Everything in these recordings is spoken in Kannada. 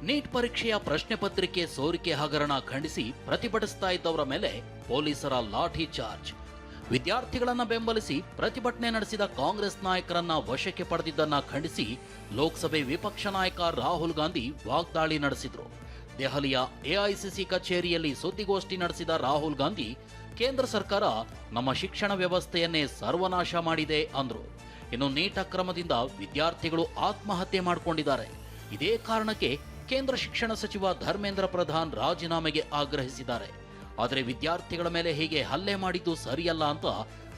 ನೀಟ್ ಪರೀಕ್ಷೆಯ ಪ್ರಶ್ನೆ ಪತ್ರಿಕೆ ಸೋರಿಕೆ ಹಗರಣ ಖಂಡಿಸಿ ಪ್ರತಿಭಟಿಸ್ತಾ ಇದ್ದವರ ಮೇಲೆ ಪೊಲೀಸರ ಲಾಠಿ ಚಾರ್ಜ್. ವಿದ್ಯಾರ್ಥಿಗಳನ್ನ ಬೆಂಬಲಿಸಿ ಪ್ರತಿಭಟನೆ ನಡೆಸಿದ ಕಾಂಗ್ರೆಸ್ ನಾಯಕರನ್ನ ವಶಕ್ಕೆ ಪಡೆದಿದ್ದನ್ನ ಖಂಡಿಸಿ ಲೋಕಸಭೆ ವಿಪಕ್ಷ ನಾಯಕ ರಾಹುಲ್ ಗಾಂಧಿ ವಾಗ್ದಾಳಿ ನಡೆಸಿದ್ರು. ದೆಹಲಿಯ ಎಐಸಿಸಿ ಕಚೇರಿಯಲ್ಲಿ ಸುದ್ದಿಗೋಷ್ಠಿ ನಡೆಸಿದ ರಾಹುಲ್ ಗಾಂಧಿ, ಕೇಂದ್ರ ಸರ್ಕಾರ ನಮ್ಮ ಶಿಕ್ಷಣ ವ್ಯವಸ್ಥೆಯನ್ನೇ ಸರ್ವನಾಶ ಮಾಡಿದೆ ಅಂದ್ರು. ಇನ್ನು ನೀಟ್ ಅಕ್ರಮದಿಂದ ವಿದ್ಯಾರ್ಥಿಗಳು ಆತ್ಮಹತ್ಯೆ ಮಾಡಿಕೊಂಡಿದ್ದಾರೆ. ಇದೇ ಕಾರಣಕ್ಕೆ ಕೇಂದ್ರ ಶಿಕ್ಷಣ ಸಚಿವ ಧರ್ಮೇಂದ್ರ ಪ್ರಧಾನ್ ರಾಜೀನಾಮೆಗೆ ಆಗ್ರಹಿಸಿದ್ದಾರೆ. ಆದರೆ ವಿದ್ಯಾರ್ಥಿಗಳ ಮೇಲೆ ಹೀಗೆ ಹಲ್ಲೆ ಮಾಡಿದ್ದು ಸರಿಯಲ್ಲ ಅಂತ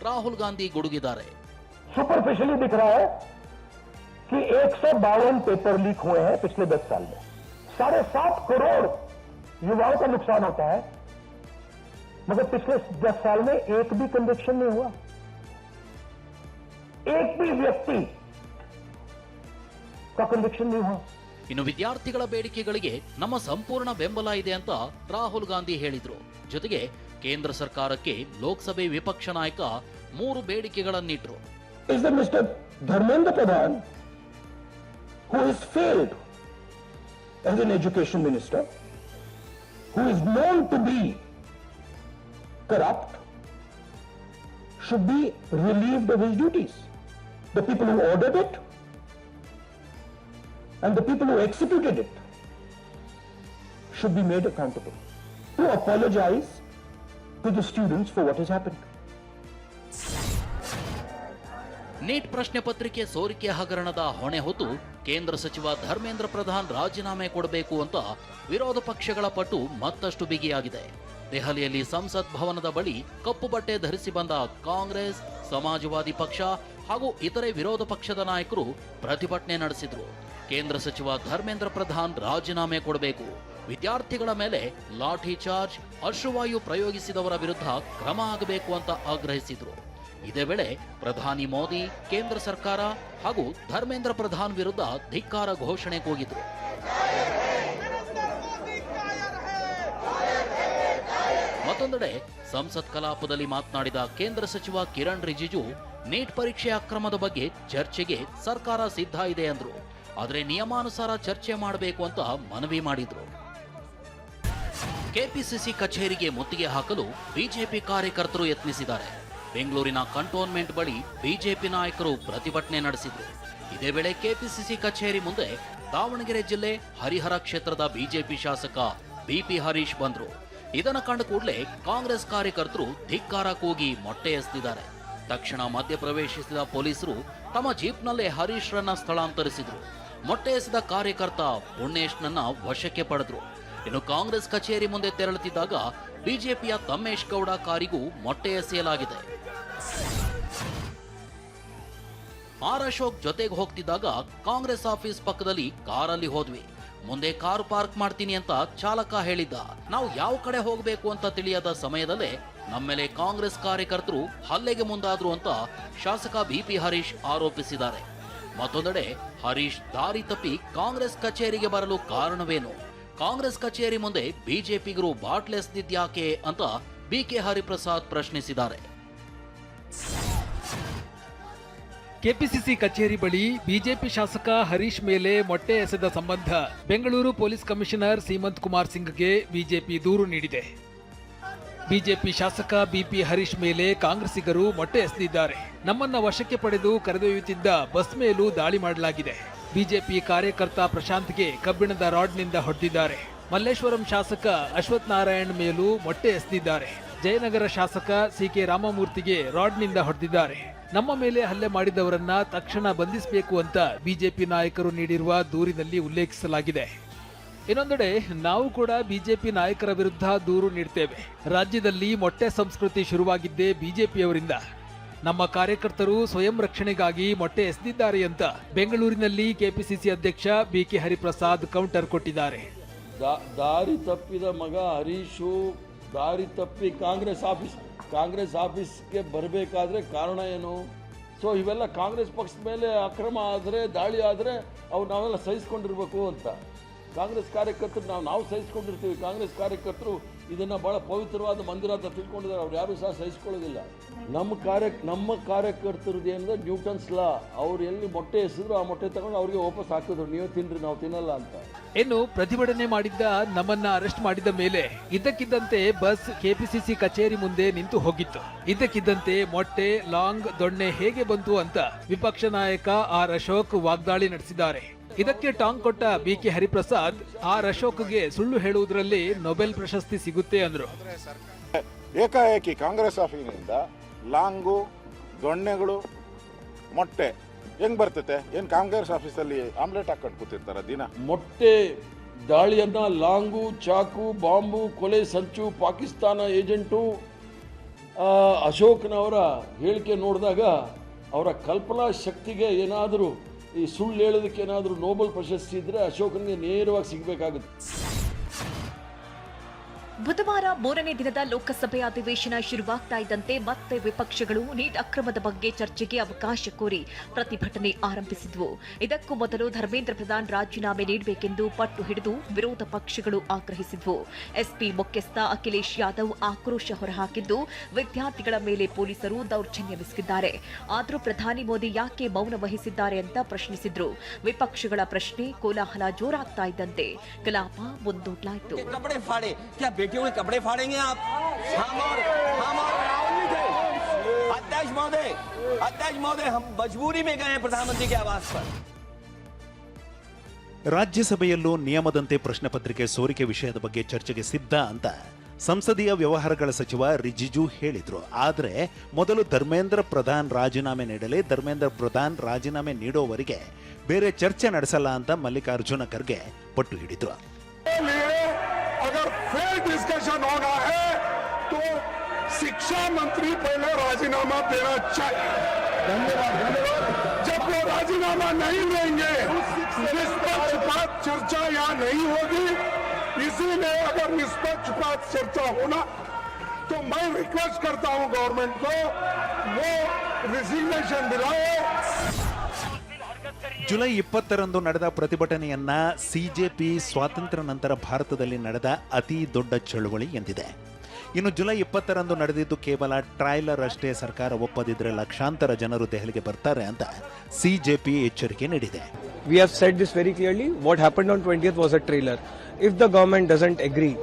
ರಾಹುಲ್ ಗಾಂಧಿ ಗುಡುಗಿದ್ದಾರೆ. सुपरफिशियली दिख रहा है कि 152 पेपर लीक हुए हैं पिछले 10 साल में. 7.5 करोड़ युवाओं का नुकसान होता है, मगर पिछले 10 साल में एक भी कन्विक्शन नहीं हुआ. एक भी व्यक्ति का कन्विक्शन नहीं हुआ. ಇನ್ನು ವಿದ್ಯಾರ್ಥಿಗಳ ಬೇಡಿಕೆಗಳಿಗೆ ನಮ್ಮ ಸಂಪೂರ್ಣ ಬೆಂಬಲ ಇದೆ ಅಂತ ರಾಹುಲ್ ಗಾಂಧಿ ಹೇಳಿದ್ರು. ಜೊತೆಗೆ ಕೇಂದ್ರ ಸರ್ಕಾರಕ್ಕೆ ಲೋಕಸಭೆ ವಿಪಕ್ಷ ನಾಯಕ 3 ಬೇಡಿಕೆಗಳನ್ನಿಟ್ರು. Is the Mr. Dharmendra Pradhan, who has failed as an education minister, who is known to be corrupt, should be relieved of his duties. The people who ordered it and the people who executed it should be made accountable, to apologize to the students for what has happened. NEET ಪ್ರಶ್ನೆ ಪತ್ರಿಕೆ ಸೋರಿಕೆ ಹಗರಣದ ಹೊಣೆ ಹೊತ್ತು ಕೇಂದ್ರ ಸಚಿವ ಧರ್ಮೇಂದ್ರ ಪ್ರಧಾನ್ ರಾಜೀನಾಮೆ ಕೊಡಬೇಕು ಅಂತ ವಿರೋಧ ಪಕ್ಷಗಳ ಪಟ್ಟು ಮತ್ತಷ್ಟು ಬಿಗಿಯಾಗಿದೆ. ದೆಹಲಿಯಲ್ಲಿ ಸಂಸತ್ ಭವನದ ಬಳಿ ಕಪ್ಪು ಬಟ್ಟೆ ಧರಿಸಿ ಬಂದ ಕಾಂಗ್ರೆಸ್, ಸಮಾಜವಾದಿ ಪಕ್ಷ ಹಾಗೂ ಇತರೆ ವಿರೋಧ ಪಕ್ಷದ ನಾಯಕರು ಪ್ರತಿಭಟನೆ ನಡೆಸಿದ್ರು. ಕೇಂದ್ರ ಸಚಿವ ಧರ್ಮೇಂದ್ರ ಪ್ರಧಾನ್ ರಾಜೀನಾಮೆ ಕೊಡಬೇಕು, ವಿದ್ಯಾರ್ಥಿಗಳ ಮೇಲೆ ಲಾಠಿ ಚಾರ್ಜ್, ಅಶ್ರುವಾಯು ಪ್ರಯೋಗಿಸಿದವರ ವಿರುದ್ಧ ಕ್ರಮ ಆಗಬೇಕು ಅಂತ ಆಗ್ರಹಿಸಿದ್ರು. ಇದೇ ವೇಳೆ ಪ್ರಧಾನಿ ಮೋದಿ, ಕೇಂದ್ರ ಸರ್ಕಾರ ಹಾಗೂ ಧರ್ಮೇಂದ್ರ ಪ್ರಧಾನ್ ವಿರುದ್ಧ ಧಿಕ್ಕಾರ ಘೋಷಣೆ ಕೂಗಿದ್ರು. ಮತ್ತೊಂದೆಡೆ ಸಂಸತ್ ಕಲಾಪದಲ್ಲಿ ಮಾತನಾಡಿದ ಕೇಂದ್ರ ಸಚಿವ ಕಿರಣ್ ರಿಜಿಜು, ನೀಟ್ ಪರೀಕ್ಷೆ ಅಕ್ರಮದ ಬಗ್ಗೆ ಚರ್ಚೆಗೆ ಸರ್ಕಾರ ಸಿದ್ಧ ಇದೆ ಅಂದ್ರು. ಆದರೆ ನಿಯಮಾನುಸಾರ ಚರ್ಚೆ ಮಾಡಬೇಕು ಅಂತ ಮನವಿ ಮಾಡಿದ್ರು. ಕೆಪಿಸಿಸಿ ಕಚೇರಿಗೆ ಮುತ್ತಿಗೆ ಹಾಕಲು ಬಿಜೆಪಿ ಕಾರ್ಯಕರ್ತರು ಯತ್ನಿಸಿದ್ದಾರೆ. ಬೆಂಗಳೂರಿನ ಕಂಟೋನ್ಮೆಂಟ್ ಬಳಿ ಬಿಜೆಪಿ ನಾಯಕರು ಪ್ರತಿಭಟನೆ ನಡೆಸಿದ್ರು. ಇದೇ ವೇಳೆ ಕೆಪಿಸಿಸಿ ಕಚೇರಿ ಮುಂದೆ ದಾವಣಗೆರೆ ಜಿಲ್ಲೆ ಹರಿಹರ ಕ್ಷೇತ್ರದ ಬಿಜೆಪಿ ಶಾಸಕ ಬಿಪಿ ಹರೀಶ್ ಬಂದ್ರು. ಇದನ್ನು ಕಂಡ ಕೂಡಲೇ ಕಾಂಗ್ರೆಸ್ ಕಾರ್ಯಕರ್ತರು ಧಿಕ್ಕಾರ ಕೂಗಿ ಮೊಟ್ಟೆ ಎಸೆದಿದ್ದಾರೆ. ತಕ್ಷಣ ಮಧ್ಯಪ್ರವೇಶಿಸಿದ ಪೊಲೀಸರು ತಮ್ಮ ಜೀಪ್ನಲ್ಲೇ ಹರೀಶ್ ರನ್ನ ಸ್ಥಳಾಂತರಿಸಿದ್ರು. ಮೊಟ್ಟೆ ಎಸೆದ ಕಾರ್ಯಕರ್ತ ಪುಣೇಶ್ನನ್ನ ವಶಕ್ಕೆ ಪಡೆದ್ರು. ಇನ್ನು ಕಾಂಗ್ರೆಸ್ ಕಚೇರಿ ಮುಂದೆ ತೆರಳುತ್ತಿದ್ದಾಗ ಬಿಜೆಪಿಯ ತಮ್ಮೇಶ್ ಗೌಡ ಕಾರಿಗೂ ಮೊಟ್ಟೆ ಎಸೆಯಲಾಗಿದೆ. ಆರ್ ಅಶೋಕ್ ಜೊತೆಗೆ ಹೋಗ್ತಿದ್ದಾಗ ಕಾಂಗ್ರೆಸ್ ಆಫೀಸ್ ಪಕ್ಕದಲ್ಲಿ ಕಾರಲ್ಲಿ ಹೋದ್ವಿ. ಮುಂದೆ ಕಾರು ಪಾರ್ಕ್ ಮಾಡ್ತೀನಿ ಅಂತ ಚಾಲಕ ಹೇಳಿದ್ದ. ನಾವು ಯಾವ ಕಡೆ ಹೋಗಬೇಕು ಅಂತ ತಿಳಿಯದ ಸಮಯದಲ್ಲೇ ನಮ್ಮೇಲೆ ಕಾಂಗ್ರೆಸ್ ಕಾರ್ಯಕರ್ತರು ಹಲ್ಲೆಗೆ ಮುಂದಾದ್ರು ಅಂತ ಶಾಸಕ ಬಿಪಿ ಹರೀಶ್ ಆರೋಪಿಸಿದ್ದಾರೆ. ಮತ್ತೊಂದೆಡೆ ಹರೀಶ್ ದಾರಿ ತಪ್ಪಿ ಕಾಂಗ್ರೆಸ್ ಕಚೇರಿಗೆ ಬರಲು ಕಾರಣವೇನು? ಕಾಂಗ್ರೆಸ್ ಕಚೇರಿ ಮುಂದೆ ಬಿಜೆಪಿಗರು ಬಾಟ್ಲೆಸ್ದಿದ್ಯಾಕೆ ಅಂತ ಬಿಕೆ ಹರಿಪ್ರಸಾದ್ ಪ್ರಶ್ನಿಸಿದ್ದಾರೆ. ಕೆಪಿಸಿಸಿ ಕಚೇರಿ ಬಳಿ ಬಿಜೆಪಿ ಶಾಸಕ ಹರೀಶ್ ಮೇಲೆ ಮೊಟ್ಟೆ ಎಸೆದ ಸಂಬಂಧ ಬೆಂಗಳೂರು ಪೊಲೀಸ್ ಕಮಿಷನರ್ ಸೀಮಂತ್ ಕುಮಾರ್ ಸಿಂಗ್ಗೆ ಬಿಜೆಪಿ ದೂರು ನೀಡಿದೆ. ಬಿಜೆಪಿ ಶಾಸಕ ಬಿಪಿ ಹರೀಶ್ ಮೇಲೆ ಕಾಂಗ್ರೆಸ್ಸಿಗರು ಮೊಟ್ಟೆ ಎಸೆದಿದ್ದಾರೆ. ನಮ್ಮನ್ನ ವಶಕ್ಕೆ ಪಡೆದು ಕರೆದೊಯ್ಯುತ್ತಿದ್ದ ಬಸ್ ಮೇಲೂ ದಾಳಿ ಮಾಡಲಾಗಿದೆ. ಬಿಜೆಪಿ ಕಾರ್ಯಕರ್ತ ಪ್ರಶಾಂತ್ಗೆ ಕಬ್ಬಿಣದ ರಾಡ್ನಿಂದ ಹೊಡೆದಿದ್ದಾರೆ. ಮಲ್ಲೇಶ್ವರಂ ಶಾಸಕ ಅಶ್ವಥ್ ನಾರಾಯಣ್ ಮೇಲೂ ಮೊಟ್ಟೆ ಎಸೆದಿದ್ದಾರೆ. ಜಯನಗರ ಶಾಸಕ ಸಿಕೆ ರಾಮಮೂರ್ತಿಗೆ ರಾಡ್ನಿಂದ ಹೊಡೆದಿದ್ದಾರೆ. ನಮ್ಮ ಮೇಲೆ ಹಲ್ಲೆ ಮಾಡಿದವರನ್ನ ತಕ್ಷಣ ಬಂಧಿಸಬೇಕು ಅಂತ ಬಿಜೆಪಿ ನಾಯಕರು ನೀಡಿರುವ ದೂರಿನಲ್ಲಿ ಉಲ್ಲೇಖಿಸಲಾಗಿದೆ. ಇನ್ನೊಂದೆಡೆ ನಾವು ಕೂಡ ಬಿಜೆಪಿ ನಾಯಕರ ವಿರುದ್ಧ ದೂರು ನೀಡ್ತೇವೆ. ರಾಜ್ಯದಲ್ಲಿ ಮೊಟ್ಟೆ ಸಂಸ್ಕೃತಿ ಶುರುವಾಗಿದ್ದೇ ಬಿಜೆಪಿಯವರಿಂದ. ನಮ್ಮ ಕಾರ್ಯಕರ್ತರು ಸ್ವಯಂ ರಕ್ಷಣೆಗಾಗಿ ಮೊಟ್ಟೆ ಎಸೆದಿದ್ದಾರೆ ಅಂತ ಬೆಂಗಳೂರಿನಲ್ಲಿ ಕೆಪಿಸಿಸಿ ಅಧ್ಯಕ್ಷ ಬಿಕೆ ಹರಿಪ್ರಸಾದ್ ಕೌಂಟರ್ ಕೊಟ್ಟಿದ್ದಾರೆ. ದಾರಿ ತಪ್ಪಿದ ಮಗ ಹರೀಶು ದಾರಿ ತಪ್ಪಿ ಕಾಂಗ್ರೆಸ್ ಆಫೀಸ್ಗೆ ಬರಬೇಕಾದ್ರೆ ಕಾರಣ ಏನು? ಸೊ ಇವೆಲ್ಲ ಕಾಂಗ್ರೆಸ್ ಪಕ್ಷದ ಮೇಲೆ ಅಕ್ರಮ ಆದರೆ, ದಾಳಿ ಆದರೆ ಅವು ನಾವೆಲ್ಲ ಸಹಿಸ್ಕೊಂಡಿರ್ಬೇಕು ಅಂತ. ಕಾಂಗ್ರೆಸ್ ಕಾರ್ಯಕರ್ತರು ನಾವು ಸಹಿಸ್ಕೊಂಡಿರ್ತೀವಿ. ಕಾಂಗ್ರೆಸ್ ಕಾರ್ಯಕರ್ತರು ಇದನ್ನ ಬಹಳ ಪವಿತ್ರವಾದ ಮಂದಿರ ಅಂತ ತಿಳ್ಕೊಂಡಿದ್ದಾರೆ. ಅವ್ರು ಯಾರು ಸಹ ಸಹಿಸ್ಕೊಳ್ಳೋದಿಲ್ಲ. ನಮ್ಮ ಕಾರ್ಯಕರ್ತರದ್ದು ಏನಂದ್ರೆ ನ್ಯೂಟನ್ಸ್ ಲಾ. ಅವ್ರು ಎಲ್ಲಿ ಮೊಟ್ಟೆ ಎಸೆದ್ರು ಆ ಮೊಟ್ಟೆ ತಗೊಂಡು ಅವ್ರಿಗೆ ವಾಪಸ್ ಹಾಕಿದ್ರು, ನೀವು ತಿನ್ರಿ ನಾವು ತಿನ್ನಲ್ಲ ಅಂತ. ಇನ್ನು ಪ್ರತಿಭಟನೆ ಮಾಡಿದ್ದ ನಮ್ಮನ್ನ ಅರೆಸ್ಟ್ ಮಾಡಿದ ಮೇಲೆ ಇದ್ದಕ್ಕಿದ್ದಂತೆ ಬಸ್ ಕೆಪಿಸಿಸಿ ಕಚೇರಿ ಮುಂದೆ ನಿಂತು ಹೋಗಿತ್ತು. ಇದ್ದಕ್ಕಿದ್ದಂತೆ ಮೊಟ್ಟೆ, ಲಾಂಗ್, ದೊಣ್ಣೆ ಹೇಗೆ ಬಂತು ಅಂತ ವಿಪಕ್ಷ ನಾಯಕ ಆರ್ ಅಶೋಕ್ ವಾಗ್ದಾಳಿ ನಡೆಸಿದ್ದಾರೆ. ಇದಕ್ಕೆ ಟಾಂಗ್ ಕೊಟ್ಟ ಬಿಕೆ ಹರಿಪ್ರಸಾದ್ ಆರ್ ಅಶೋಕ್ಗೆ ಸುಳ್ಳು ಹೇಳುವುದರಲ್ಲಿ ನೊಬೆಲ್ ಪ್ರಶಸ್ತಿ ಸಿಗುತ್ತೆ ಅಂದ್ರು. ಏಕಾಏಕಿ ಕಾಂಗ್ರೆಸ್ ಆಫೀಸಿನಿಂದ ಲಾಂಗು, ದೊಣ್ಣೆಗಳು, ಮೊಟ್ಟೆ ಹೆಂಗ್ ಬರ್ತೈತೆ? ಏನ್ ಕಾಂಗ್ರೆಸ್ ಆಫೀಸಲ್ಲಿ ಆಮ್ಲೆಟ್ ಹಾಕೊಂಡು ಕೂತಿರ್ತಾರ ದಿನ? ಮೊಟ್ಟೆ ದಾಳಿಯನ್ನ ಲಾಂಗು, ಚಾಕು, ಬಾಂಬು, ಕೊಲೆ ಸಂಚು, ಪಾಕಿಸ್ತಾನ ಏಜೆಂಟು ಅಶೋಕ್ನವರ ಹೇಳಿಕೆ ನೋಡಿದಾಗ ಅವರ ಕಲ್ಪನಾ ಶಕ್ತಿಗೆ ಏನಾದರೂ ಈ ಸುಳ್ಳು ಹೇಳೋದಕ್ಕೆ ಏನಾದರೂ ನೋಬೆಲ್ ಪ್ರಶಸ್ತಿ ಇದ್ರೆ ಅಶೋಕನಿಗೆ ನೇರವಾಗಿ ಸಿಗಬೇಕಾಗುತ್ತೆ. ಬುಧವಾರ 3ನೇ ದಿನದ ಲೋಕಸಭೆ ಅಧಿವೇಶನ ಶುರುವಾಗ್ತಾ ಇದ್ದಂತೆ ಮತ್ತೆ ವಿಪಕ್ಷಗಳು ನೀಟ್ ಅಕ್ರಮದ ಬಗ್ಗೆ ಚರ್ಚೆಗೆ ಅವಕಾಶ ಕೋರಿ ಪ್ರತಿಭಟನೆ ಆರಂಭಿಸಿದ್ವು. ಇದಕ್ಕೂ ಮೊದಲು ಧರ್ಮೇಂದ್ರ ಪ್ರಧಾನ್ ರಾಜೀನಾಮೆ ನೀಡಬೇಕೆಂದು ಪಟ್ಟು ಹಿಡಿದು ವಿರೋಧ ಪಕ್ಷಗಳು ಆಗ್ರಹಿಸಿದ್ವು. ಎಸ್ಪಿ ಮುಖ್ಯಸ್ಥ ಅಖಿಲೇಶ್ ಯಾದವ್ ಆಕ್ರೋಶ ಹೊರಹಾಕಿದ್ದು, ವಿದ್ಯಾರ್ಥಿಗಳ ಮೇಲೆ ಪೊಲೀಸರು ದೌರ್ಜನ್ಯವೆಸಗಿದ್ದಾರೆ. ಆದರೂ ಪ್ರಧಾನಿ ಮೋದಿ ಯಾಕೆ ಮೌನ ವಹಿಸಿದ್ದಾರೆ ಅಂತ ಪ್ರಶ್ನಿಸಿದ್ರು. ವಿಪಕ್ಷಗಳ ಪ್ರಶ್ನೆ ಕೋಲಾಹಲ ಜೋರಾಗ್ತಾ ಇದ್ದಂತೆ ಕಲಾಪ ಮುಂದೂಡಲಾಯಿತು. बेटियों के कपड़े फाड़ेंगे आप? हम और राहुल जी थे। अध्यक्ष महोदय हम मजबूरी में गए हैं प्रधानमंत्री के आवास पर. ರಾಜ್ಯಸಭೆಯಲ್ಲೂ ನಿಯಮದಂತೆ ಪ್ರಶ್ನೆ ಪತ್ರಿಕೆ ಸೋರಿಕೆ ವಿಷಯದ ಬಗ್ಗೆ ಚರ್ಚೆಗೆ ಸಿದ್ಧ ಅಂತ ಸಂಸದೀಯ ವ್ಯವಹಾರಗಳ ಸಚಿವ ರಿಜಿಜು ಹೇಳಿದ್ರು. ಆದರೆ ಮೊದಲು ಧರ್ಮೇಂದ್ರ ಪ್ರಧಾನ್ ರಾಜೀನಾಮೆ ನೀಡಲಿ, ಧರ್ಮೇಂದ್ರ ಪ್ರಧಾನ್ ರಾಜೀನಾಮೆ ನೀಡೋವರೆಗೆ ಬೇರೆ ಚರ್ಚೆ ನಡೆಸಲ್ಲ ಅಂತ ಮಲ್ಲಿಕಾರ್ಜುನ ಖರ್ಗೆ ಪಟ್ಟು ಹಿಡಿದ್ರು. अगर फेयर डिस्कशन होना है तो शिक्षा मंत्री पहले राजीनामा देना चाहिए. जब वो राजीनामा नहीं देंगे, निष्पक्षपात चर्चा यहाँ नहीं होगी. इसीलिए अगर निष्पक्षपात चर्चा होना तो मैं रिक्वेस्ट करता हूँ गवर्नमेंट को वो रिजिग्नेशन दिलाए. ಜುಲೈ 20ರಂದು ನಡೆದ ಪ್ರತಿಭಟನೆಯನ್ನ ಸಿಜೆಪಿ ಸ್ವಾತಂತ್ರ್ಯ ನಂತರ ಭಾರತದಲ್ಲಿ ನಡೆದ ಅತಿ ದೊಡ್ಡ ಚಳುವಳಿ ಎಂದಿದೆ. ಇನ್ನು ಜುಲೈ 20ರಂದು ನಡೆದಿದ್ದು ಕೇವಲ ಟ್ರೈಲರ್ ಅಷ್ಟೇ. ಸರ್ಕಾರ ಒಪ್ಪದಿದ್ರೆ ಲಕ್ಷಾಂತರ ಜನರು ದೆಹಲಿಗೆ ಬರ್ತಾರೆ ಅಂತ ಸಿಜೆಪಿ ಎಚ್ಚರಿಕೆ ನೀಡಿದೆ. We have said this very clearly. What happened on 20th was a trailer. If the government doesn't agree,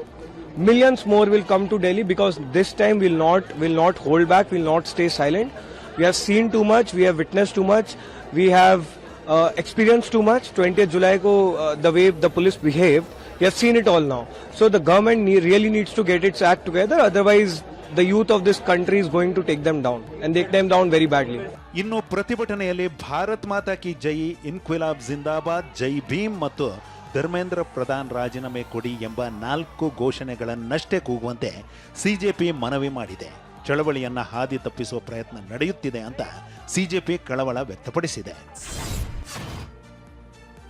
millions more will come to Delhi because this time will not hold back, will not stay silent. We have seen too much, we have witnessed too much, we have experienced too much. 20th July ko the way the police behaved, we have seen it all now. So the government really needs to get its act together, otherwise the youth of this country is going to take them down and take them down very badly. ಇನ್ನು ಪ್ರತಿಭಟನೆಯಲ್ಲಿ ಭಾರತ್ ಮಾತಾ ಕಿ ಜೈ, ಇನ್ಕ್ವಿಲಾಬ್ ಜಿಂದಾಬಾದ್, ಜೈ ಭೀಮ್ ಮತ್ತು ಧರ್ಮೇಂದ್ರ ಪ್ರಧಾನ್ ರಾಜೀನಾಮೆ ಕೊಡಿ ಎಂಬ 4 ಘೋಷಣೆಗಳನ್ನಷ್ಟೇ ಕೂಗುವಂತೆ ಸಿಜೆಪಿ ಮನವಿ ಮಾಡಿದೆ. ಚಳವಳಿಯನ್ನ ಹಾದಿ ತಪ್ಪಿಸುವ ಪ್ರಯತ್ನ ನಡೆಯುತ್ತಿದೆ ಅಂತ ಸಿಜೆಪಿ ಕಳವಳ ವ್ಯಕ್ತಪಡಿಸಿದೆ.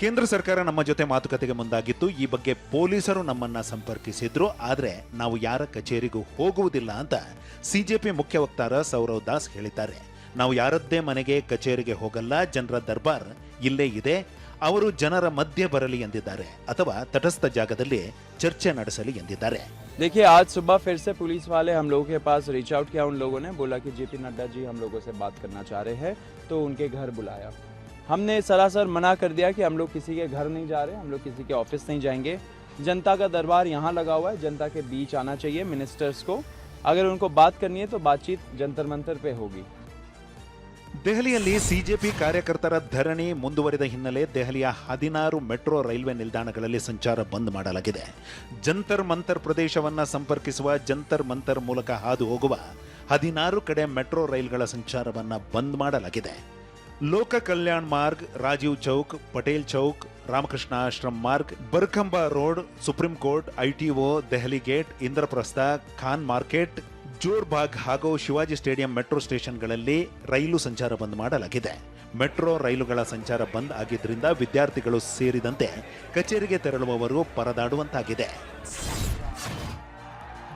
ಕೇಂದ್ರ ಸರ್ಕಾರ ನಮ್ಮ ಜೊತೆ ಮಾತುಕತೆಗೆ ಮುಂದಾಗಿತ್ತು. ಈ ಬಗ್ಗೆ ಪೊಲೀಸರು ನಮ್ಮನ್ನ ಸಂಪರ್ಕಿಸಿದ್ರು. ಆದರೆ ನಾವು ಯಾರ ಕಚೇರಿಗೂ ಹೋಗುವುದಿಲ್ಲ ಅಂತ ಸಿಜೆಪಿ ಮುಖ್ಯ ವಕ್ತಾರ ಸೌರವ್ ದಾಸ್ ಹೇಳಿದ್ದಾರೆ. ನಾವು ಯಾರದ್ದೇ ಮನೆಗೆ ಕಚೇರಿಗೆ ಹೋಗಲ್ಲ, ಜನರ ದರ್ಬಾರ್ ಇಲ್ಲೇ ಇದೆ, ಅವರು ಜನರ ಮಧ್ಯೆ ಬರಲಿ ಎಂದಿದ್ದಾರೆ, ಅಥವಾ ತಟಸ್ಥ ಜಾಗದಲ್ಲಿ ಚರ್ಚೆ ನಡೆಸಲಿ ಎಂದಿದ್ದಾರೆ. देखिए, आज सुबह फिर से पुलिस वाले हम लोगों के पास रीच आउट किया. उन लोगों ने बोला कि जेपी नड्डा जी हम लोगों से बात करना चाह रहे हैं, तो उनके घर बुलाया. हमने सरासर मना कर दिया कि हम लोग किसी के घर नहीं जा रहे, हम लोग किसी के ऑफिस नहीं जाएंगे. जनता का दरबार यहाँ लगा हुआ है, जनता के बीच आना चाहिए मिनिस्टर्स को. अगर उनको बात करनी है तो बातचीत जंतर मंतर पे होगी. ದೆಹಲಿಯಲ್ಲಿ ಸಿಜೆಪಿ ಕಾರ್ಯಕರ್ತರ ಧರಣಿ ಮುಂದುವರಿದ ಹಿನ್ನೆಲೆ ದೆಹಲಿಯ 16 ಮೆಟ್ರೋ ರೈಲ್ವೆ ನಿಲ್ದಾಣಗಳಲ್ಲಿ ಸಂಚಾರ ಬಂದ್ ಮಾಡಲಾಗಿದೆ. ಜಂತರ್ ಮಂತರ್ ಪ್ರದೇಶವನ್ನ ಸಂಪರ್ಕಿಸುವ ಜಂತರ್ ಮಂತರ್ ಮೂಲಕ ಹಾದು ಹೋಗುವ 16 ಕಡೆ ಮೆಟ್ರೋ ರೈಲ್ಗಳ ಸಂಚಾರವನ್ನ ಬಂದ್ ಮಾಡಲಾಗಿದೆ. Lok Kalyan Marg, Rajiv Chowk, Patel Chowk, Ramakrishna Ashram Marg, Barakhamba road, supreme court, ITO, Delhi gate, Indraprastha, Khan market, Jorbagh ಹಾಗೂ ಶಿವಾಜಿ ಸ್ಟೇಡಿಯಂ ಮೆಟ್ರೋ ಸ್ಟೇಷನ್ಗಳಲ್ಲಿ ರೈಲು ಸಂಚಾರ ಬಂದ್ ಮಾಡಲಾಗಿದೆ. ಮೆಟ್ರೋ ರೈಲುಗಳ ಸಂಚಾರ ಬಂದ್ ಆಗಿದ್ದರಿಂದ ವಿದ್ಯಾರ್ಥಿಗಳು ಸೇರಿದಂತೆ ಕಚೇರಿಗೆ ತೆರಳುವವರು ಪರದಾಡುವಂತಾಗಿದೆ.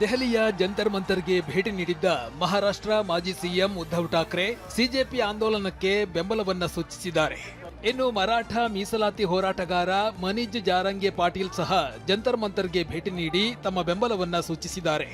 ದೆಹಲಿಯ ಜಂತರ್ ಮಂತರ್ಗೆ ಭೇಟಿ ನೀಡಿದ್ದ ಮಹಾರಾಷ್ಟ್ರ ಮಾಜಿ ಸಿಎಂ ಉದ್ಧವ್ ಠಾಕ್ರೆ ಸಿಜೆಪಿ ಆಂದೋಲನಕ್ಕೆ ಬೆಂಬಲವನ್ನ ಸೂಚಿಸಿದ್ದಾರೆ. ಇನ್ನು ಮರಾಠ ಮೀಸಲಾತಿ ಹೋರಾಟಗಾರ ಮನಿಜ್ ಜಾರಂಗೆ ಪಾಟೀಲ್ ಸಹ ಜಂತರ್ ಮಂತರ್ಗೆ ಭೇಟಿ ನೀಡಿ ತಮ್ಮ ಬೆಂಬಲವನ್ನ ಸೂಚಿಸಿದ್ದಾರೆ.